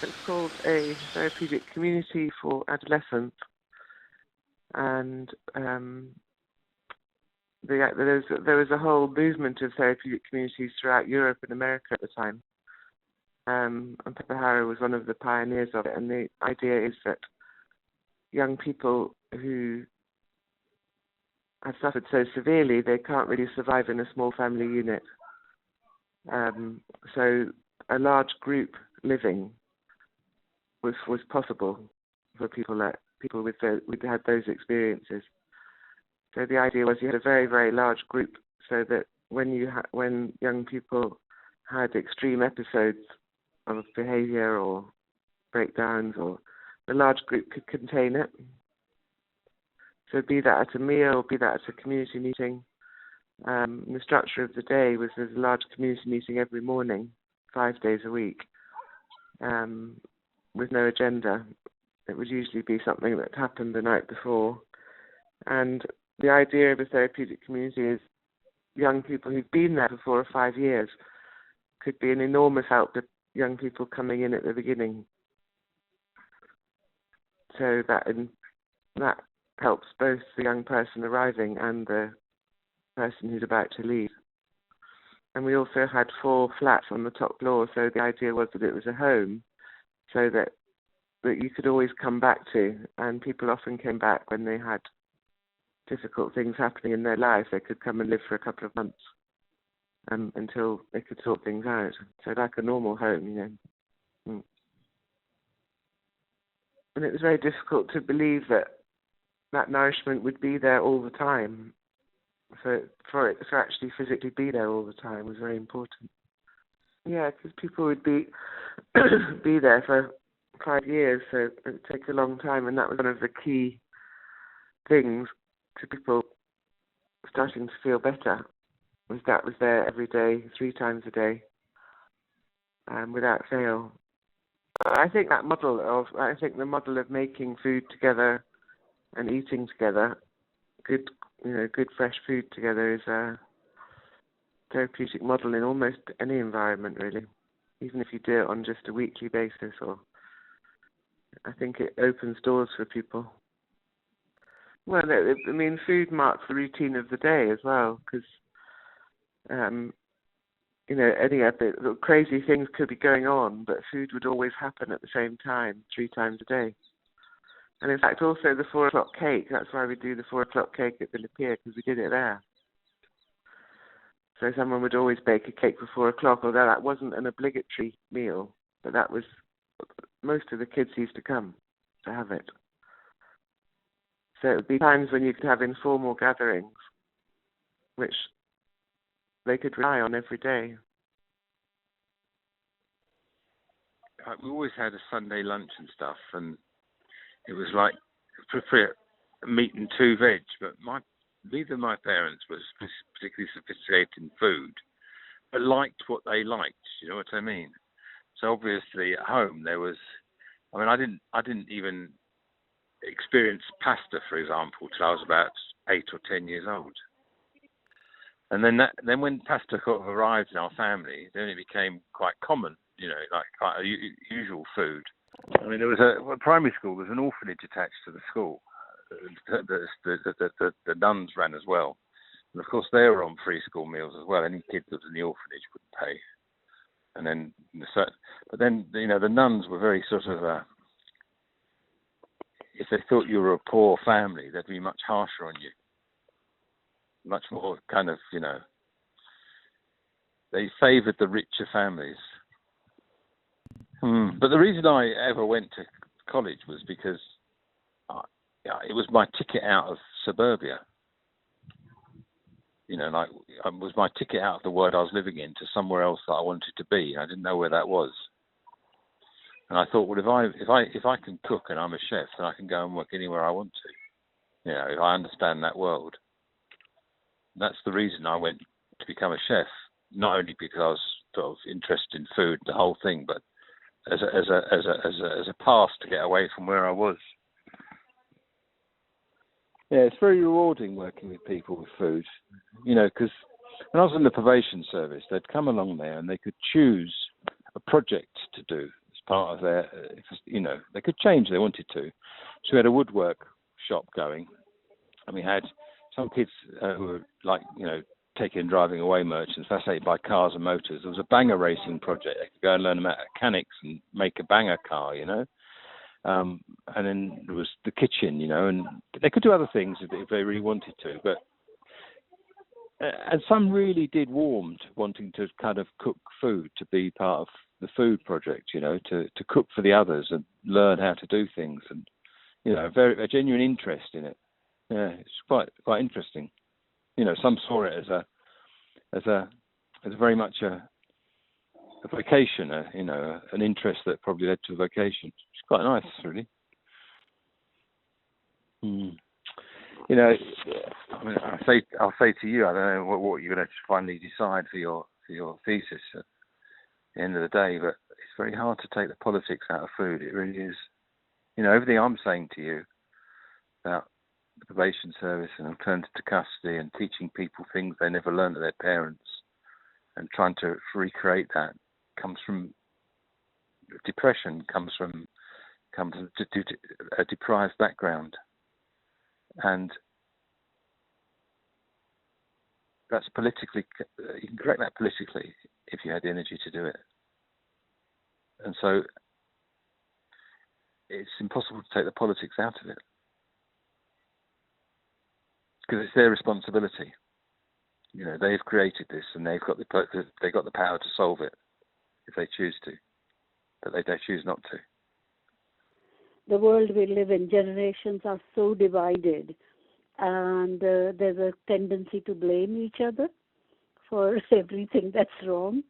It's called a therapeutic community for adolescents, and there was a whole movement of therapeutic communities throughout Europe and America at the time. And Pepper Harrow was one of the pioneers of it. And the idea is that young people who have suffered so severely they can't really survive in a small family unit. So a large group living was possible for people with had those experiences. So the idea was you had a very, very large group, so that when young people had extreme episodes of behaviour or breakdowns, or the large group could contain it. So be that at a meal, be that at a community meeting. The structure of the day was there's a large community meeting every morning, 5 days a week, with no agenda. It would usually be something that happened the night before. And the idea of a therapeutic community is young people who've been there for 4 or 5 years could be an enormous help to young people coming in at the beginning. So that helps both the young person arriving and the person who's about to leave. And we also had 4 flats on the top floor, so the idea was that it was a home, so that you could always come back to, and people often came back when they had difficult things happening in their lives. They could come and live for a couple of months until they could sort things out. So like a normal home, you know. And it was very difficult to believe that nourishment would be there all the time. For it to actually physically be there all the time was very important. Yeah, because people would be there for 5 years, so it would take a long time, and that was one of the key things to people starting to feel better, was there every day, 3 times a day, without fail. I think the model of making food together and eating together, good fresh food together, is a therapeutic model in almost any environment, really, even if you do it on just a weekly basis. Or I think it opens doors for people. Well, food marks the routine of the day as well, because any crazy things could be going on, but food would always happen at the same time, 3 times a day. And in fact, also the 4 o'clock cake, that's why we do the 4 o'clock cake at Villa Pier, because we did it there. So someone would always bake a cake for 4 o'clock, although that wasn't an obligatory meal, but that was, most of the kids used to come to have it. So it would be times when you could have informal gatherings, which they could rely on every day. We always had a Sunday lunch and stuff, and it was like prefer meat and 2 veg, but neither of my parents was particularly sophisticated in food, but liked what they liked. You know what I mean? So obviously at home there was, I didn't even experience pasta, for example, till I was about 8 or 10 years old. And then when pasta sort of arrived in our family, then it became quite common, like quite a usual food. There was a primary school. There was an orphanage attached to the school. The nuns ran as well, and of course they were on free school meals as well. Any kid that was in the orphanage would pay. And then, the nuns were very sort of. If they thought you were a poor family, they'd be much harsher on you. Much more kind of, they favoured the richer families. But the reason I ever went to college was because it was my ticket out of suburbia. It was my ticket out of the world I was living in to somewhere else that I wanted to be. I didn't know where that was. And I thought, well, if I can cook and I'm a chef, then I can go and work anywhere I want to. If I understand that world. That's the reason I went to become a chef. Not only because I was sort of interested in food, the whole thing, but as a path to get away from where I was. Yeah, it's very rewarding working with people with food. Because when I was in the probation service, they'd come along there and they could choose a project to do. part of their, they could change if they wanted to. So we had a woodwork shop going, and we had some kids who were like, taking and driving away merchants, fascinated by cars and motors. There was a banger racing project. They could go and learn about mechanics and make a banger car, and then there was the kitchen, and they could do other things if they really wanted to. But and some really did warm to wanting to kind of cook food, to be part of the food project, to cook for the others and learn how to do things, and a genuine interest in it. Yeah, it's quite interesting. Some saw it as very much a vocation, an interest that probably led to a vocation. It's quite nice, really. I'll say to you, I don't know what you're going to finally decide for your thesis at the end of the day, but it's very hard to take the politics out of food. It really is. Everything I'm saying to you about the probation service and alternative to custody and teaching people things they never learned to their parents and trying to recreate that comes from depression, comes from a deprived background. And that's politically, you can correct that politically if you had the energy to do it. And so it's impossible to take the politics out of it, because it's their responsibility. They've created this, and they've got the power to solve it if they choose to, but they choose not to. The world we live in, generations are so divided, and there's a tendency to blame each other for everything that's wrong.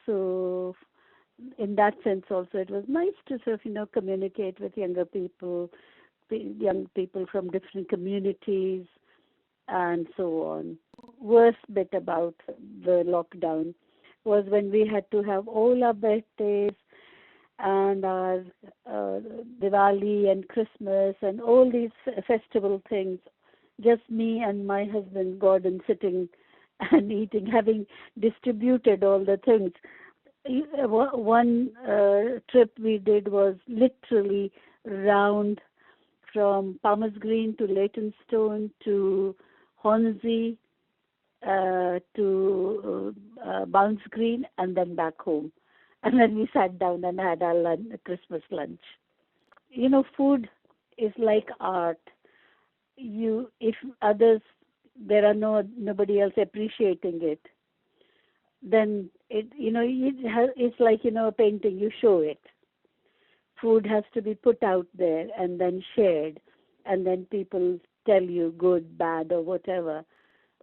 So in that sense also, it was nice to sort of, communicate with young people from different communities and so on. Worst bit about the lockdown was when we had to have all our birthdays and our Diwali and Christmas and all these festival things, just me and my husband Gordon sitting and eating, having distributed all the things. One trip we did was literally round from Palmer's Green to Leytonstone to Hornsey to Bounce Green, and then back home. And then we sat down and had our Christmas lunch. Food is like art. If others, there are nobody else appreciating it, then it's like a painting. You show it. Food has to be put out there and then shared, and then people tell you good, bad, or whatever.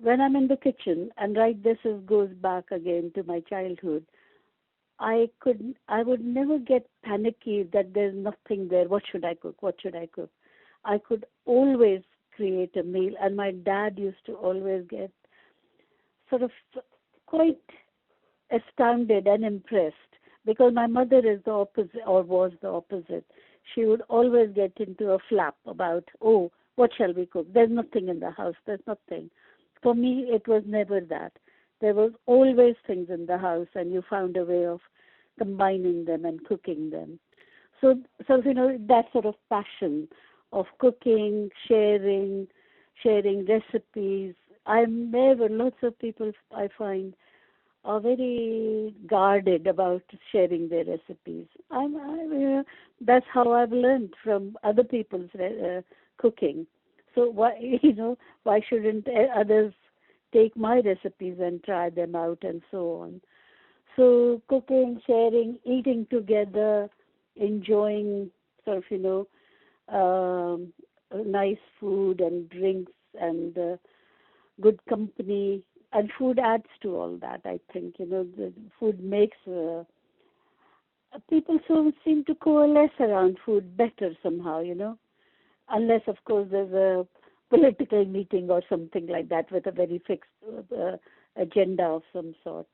When I'm in the kitchen, and this goes back again to my childhood, I would never get panicky that there's nothing there. What should I cook? I could always create a meal, and my dad used to always get sort of quite astounded and impressed, because my mother is the opposite, or was the opposite. She would always get into a flap about, what shall we cook? There's nothing in the house. There's nothing. For me, it was never that. There was always things in the house, and you found a way of combining them and cooking them. So that sort of passion of cooking, sharing recipes. Lots of people I find are very guarded about sharing their recipes. That's how I've learned from other people's cooking. So why shouldn't others take my recipes and try them out and so on? So cooking, sharing, eating together, enjoying nice food and drinks and good company. And food adds to all that, I think. The food makes people seem to coalesce around food better somehow, unless, of course, there's a political meeting or something like that with a very fixed agenda of some sort.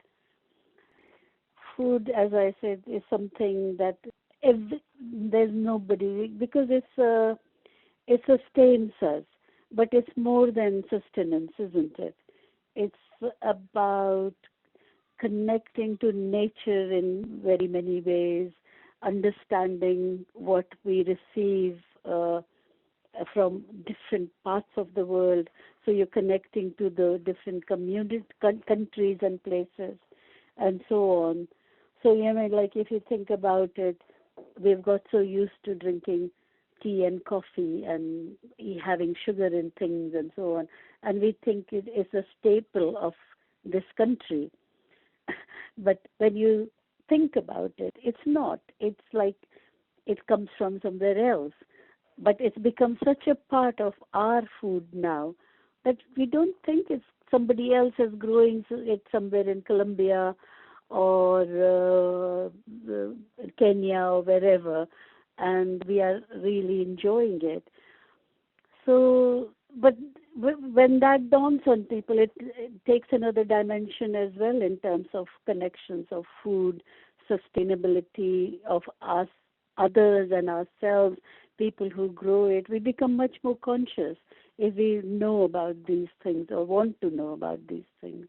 Food, as I said, is something that there's nobody, because it sustains us, but it's more than sustenance, isn't it? It's about connecting to nature in very many ways, understanding what we receive from different parts of the world. So you're connecting to the different countries and places, and so on. So like if you think about it, we've got so used to drinking tea and coffee and having sugar in things and so on, and we think it is a staple of this country. But when you think about it, it's not. It's like it comes from somewhere else. But it's become such a part of our food now that we don't think it's somebody else is growing it somewhere in Colombia or Kenya or wherever, and we are really enjoying it. So, but when that dawns on people, it takes another dimension as well in terms of connections of food, sustainability of us, others and ourselves, people who grow it. We become much more conscious if we know about these things or want to know about these things.